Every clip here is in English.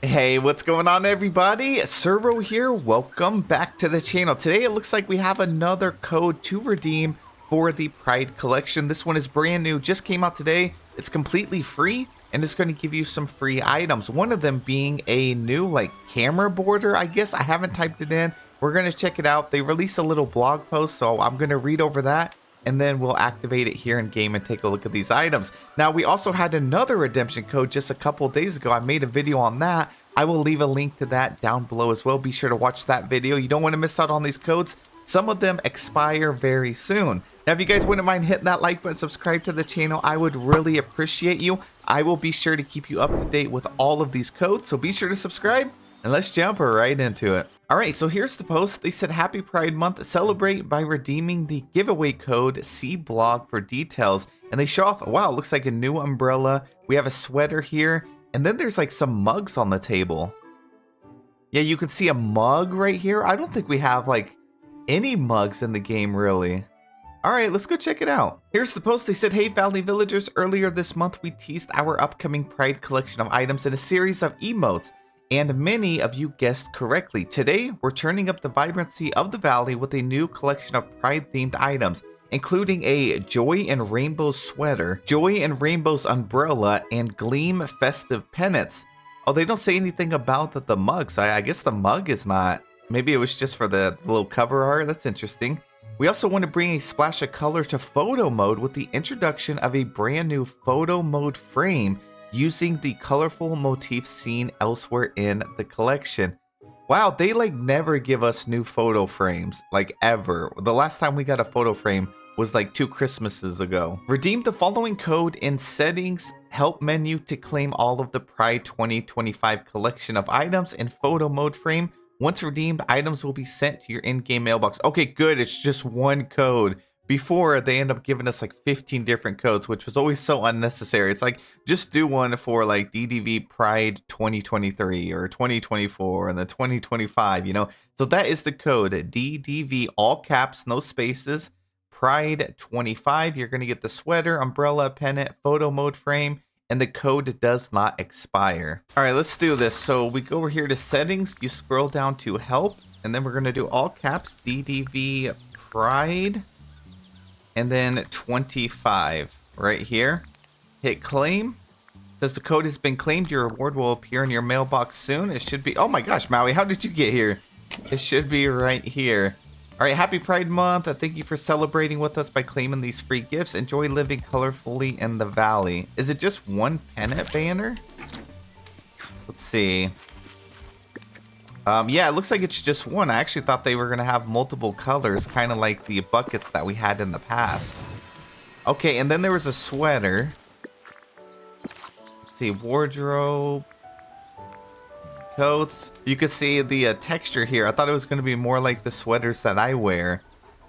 Hey, what's going on everybody? Servo here, welcome back to the channel. Today it looks like we have another code to redeem for the Pride collection. This one is brand new, just came out today. It's completely free and it's going to give you some free items. One of them being a new camera border, I guess. I haven't typed it in. We're going to check it out. They released a little blog post, so I'm going to read over that. And then we'll activate it here in game and take a look at these items. Now, we also had another redemption code just a couple days ago. I made a video on that. I will leave a link to that down below as well. Be sure to watch that video. You don't want to miss out on these codes. Some of them expire very soon. Now, if you guys wouldn't mind hitting that like button, subscribe to the channel, I would really appreciate you. I will be sure to keep you up to date with all of these codes. So be sure to subscribe and let's jump right into it. Alright, so here's the post. They said, Happy Pride Month. Celebrate by redeeming the giveaway code. See blog for details. And they show off, wow, it looks like a new umbrella. We have a sweater here. And then there's some mugs on the table. Yeah, you can see a mug right here. I don't think we have any mugs in the game really. Alright, let's go check it out. Here's the post. They said, hey Valley Villagers, earlier this month we teased our upcoming Pride collection of items in a series of emotes. And many of you guessed correctly. Today, we're turning up the vibrancy of the Valley with a new collection of Pride-themed items, including a Joy and Rainbows sweater, Joy and Rainbows umbrella, and Gleam Festive Pennants. Oh, they don't say anything about the mug, so I guess the mug is not. Maybe it was just for the little cover art. That's interesting. We also want to bring a splash of color to photo mode with the introduction of a brand new photo mode frame using the colorful motifs seen elsewhere in the collection. Wow, they never give us new photo frames, ever. The last time we got a photo frame was 2 Christmases ago. Redeem the following code in settings, help menu to claim all of the Pride 2025 collection of items in photo mode frame. Once redeemed, items will be sent to your in-game mailbox. Okay, good, it's just one code. Before, they end up giving us 15 different codes, which was always so unnecessary. It's just do one for DDV Pride 2023 or 2024 and then 2025, you know? So that is the code, DDV, all caps, no spaces, Pride 25. You're going to get the sweater, umbrella, pennant, photo mode frame, and the code does not expire. All right, let's do this. So we go over here to settings, you scroll down to help, and then we're going to do all caps, DDV Pride. And then 25 right here. Hit claim. It says the code has been claimed. Your reward will appear in your mailbox soon. It should be. Oh my gosh, Maui, how did you get here? It should be right here. All right, happy Pride Month. Thank you for celebrating with us by claiming these free gifts. Enjoy living colorfully in the Valley. Is it just one pennant banner? Let's see. Yeah, it looks like it's just one. I actually thought they were going to have multiple colors, kind of like the buckets that we had in the past. Okay, and then there was a sweater. Let's see, wardrobe. Coats. You can see the texture here. I thought it was going to be more like the sweaters that I wear.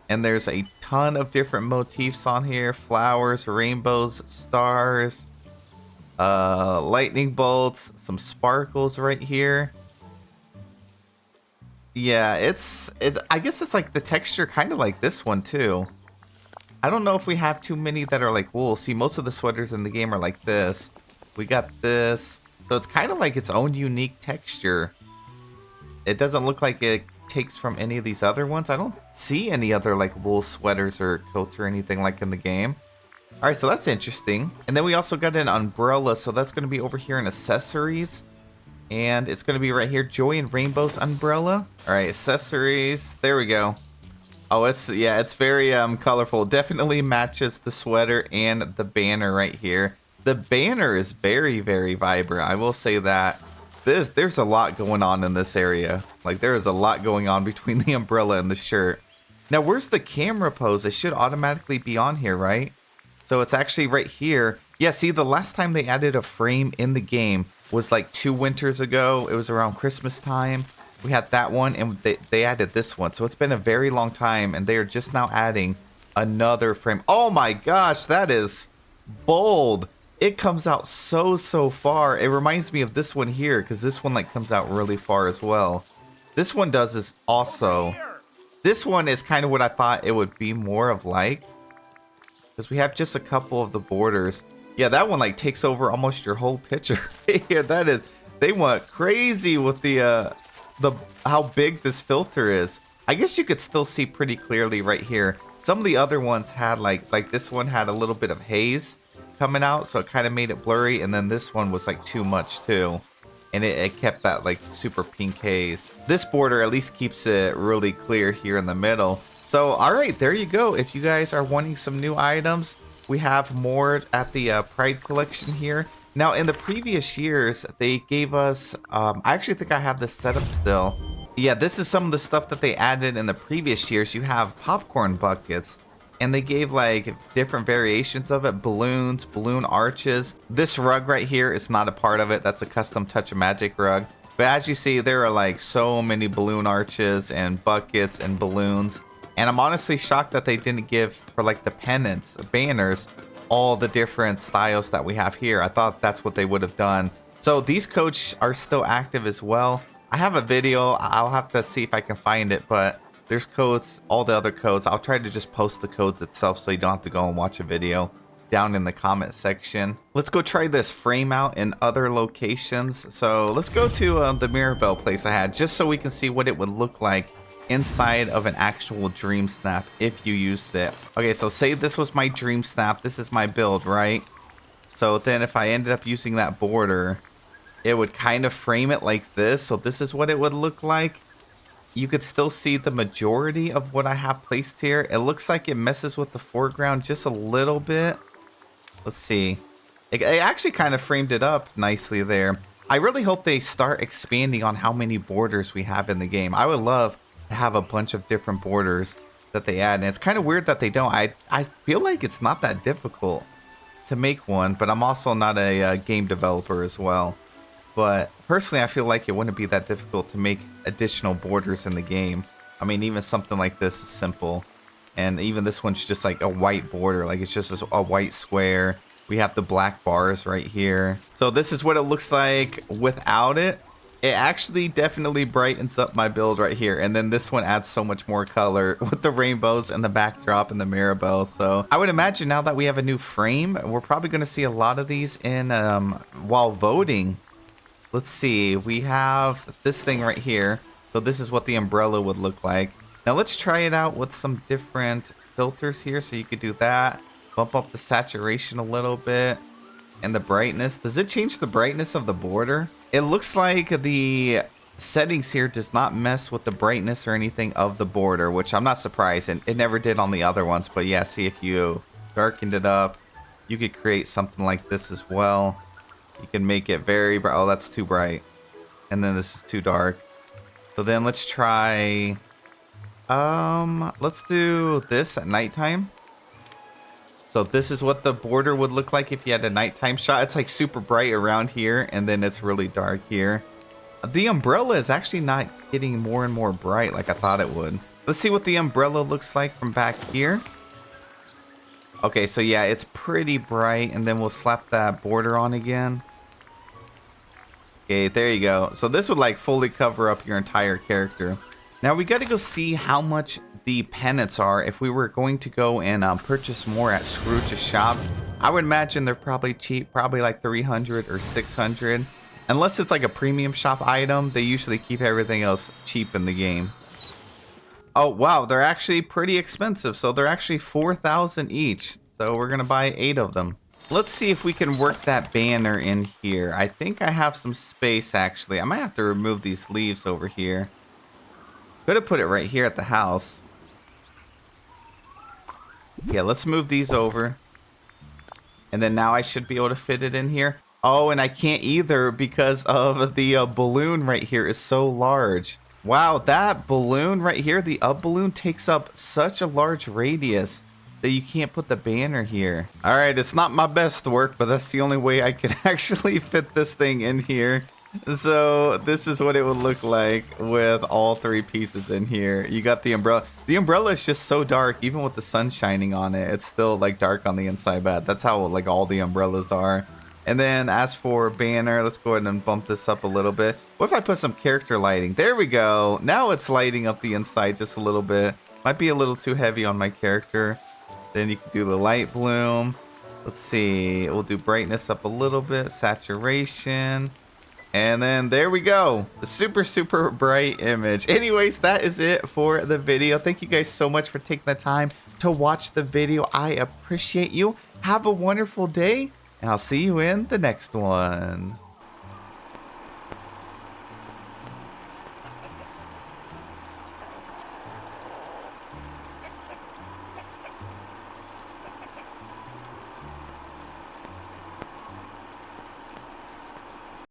And there's a ton of different motifs on here. Flowers, rainbows, stars, lightning bolts, some sparkles right here. Yeah, it's I guess it's the texture kind of like this one too. I don't know if we have too many that are wool. See, most of the sweaters in the game are like this. We got this. So it's kind of like its own unique texture. It doesn't look like it takes from any of these other ones. I don't see any other wool sweaters or coats or anything in the game. All right, so that's interesting. And then we also got an umbrella. So that's going to be over here in accessories. And it's going to be right here, Joy and Rainbows umbrella. All right, accessories. There we go. Oh, it's very colorful. Definitely matches the sweater and the banner right here. The banner is very, very vibrant. I will say that. There's a lot going on in this area. There is a lot going on between the umbrella and the shirt. Now, where's the camera pose? It should automatically be on here, right? So it's actually right here. Yeah, see, the last time they added a frame in the game was 2 winters ago. It was around Christmas time. We had that one and they added this one. So it's been a very long time and they are just now adding another frame. Oh my gosh, that is bold. It comes out so far. It reminds me of this one here because this one comes out really far as well. This one does is also. This one is kind of what I thought it would be more of because we have just a couple of the borders. Yeah, that one takes over almost your whole picture. Yeah, that is They went crazy with the how big this filter is. I guess you could still see pretty clearly right here. Some of the other ones had like this one had a little bit of haze coming out, so it kind of made it blurry, and then this one was like too much too. And it kept that like super pink haze. This border at least keeps it really clear here in the middle. So all right, there you go. If you guys are wanting some new items, we have more at the Pride collection here. Now in the previous years, they gave us, I actually think I have this set up still. Yeah, this is some of the stuff that they added in the previous years. You have popcorn buckets, and they gave like different variations of it, balloons, balloon arches. This rug right here is not a part of it. That's a custom Touch of Magic rug. But as you see, there are like so many balloon arches and buckets and balloons. And I'm honestly shocked that they didn't give, for like the pennants, banners, all the different styles that we have here. I thought that's what they would have done. So these codes are still active as well. I have a video. I'll have to see if I can find it, but there's codes, all the other codes. I'll try to just post the codes itself so you don't have to go and watch a video down in the comment section. Let's go try this frame out in other locations. So let's go to the Mirabelle place I had, just so we can see what it would look like inside of an actual Dream Snap if you used it. Okay, so say this was my Dream Snap. This is my build, right? So then if I ended up using that border, it would kind of frame it like this. So this is what it would look like. You could still see the majority of what I have placed here. It looks like it messes with the foreground just a little bit. Let's see. It actually kind of framed it up nicely there. I really hope they start expanding on how many borders we have in the game. I would love to have a bunch of different borders that they add. And it's kind of weird that they don't. I feel like it's not that difficult to make one, but I'm also not a game developer as well. But personally, I feel like it wouldn't be that difficult to make additional borders in the game. I mean, even something like this is simple. And even this one's just like a white border. Like it's just a white square. We have the black bars right here. So this is what it looks like without it. It actually definitely brightens up my build right here. And then this one adds so much more color with the rainbows and the backdrop and the Mirabelle. So I would imagine now that we have a new frame, we're probably going to see a lot of these in while voting. Let's see, we have this thing right here. So this is what the umbrella would look like. Now let's try it out with some different filters here. So you could do that. Bump up the saturation a little bit. And the brightness. Does it change the brightness of the border? It looks like the settings here does not mess with the brightness or anything of the border, which I'm not surprised. And it never did on the other ones. But yeah, see, if you darkened it up, you could create something like this as well. You can make it very bright. Oh, that's too bright. And then this is too dark. So then let's try... let's do this at nighttime. So this is what the border would look like if you had a nighttime shot. It's like super bright around here, and then it's really dark here. The umbrella is actually not getting more and more bright like I thought it would. Let's see what the umbrella looks like from back here. Okay, so yeah, it's pretty bright, and then we'll slap that border on again. Okay, there you go. So this would like fully cover up your entire character. Now we got to go see how much the pennants are if we were going to go and purchase more at Scrooge's shop. I would imagine they're probably cheap, probably like 300 or 600. Unless it's like a premium shop item, they usually keep everything else cheap in the game. Oh, wow, they're actually pretty expensive. So they're actually 4,000 each. So we're going to buy 8 of them. Let's see if we can work that banner in here. I think I have some space, actually. I might have to remove these leaves over here. Could have put it right here at the house. Yeah, let's move these over. And then now I should be able to fit it in here. Oh, and I can't either because of the balloon right here is so large. Wow, that balloon right here, the up balloon, takes up such a large radius that you can't put the banner here. All right, it's not my best work, but that's the only way I could actually fit this thing in here. So this is what it would look like with all 3 pieces in here. You got the umbrella. The umbrella is just so dark, even with the sun shining on it. It's still like dark on the inside, but that's how like all the umbrellas are. And then as for banner, let's go ahead and bump this up a little bit. What if I put some character lighting? There we go. Now it's lighting up the inside just a little bit. Might be a little too heavy on my character. Then you can do the light bloom. Let's see. We'll do brightness up a little bit. Saturation. And then there we go. A super, super bright image. Anyways, that is it for the video. Thank you guys so much for taking the time to watch the video. I appreciate you. Have a wonderful day, and I'll see you in the next one.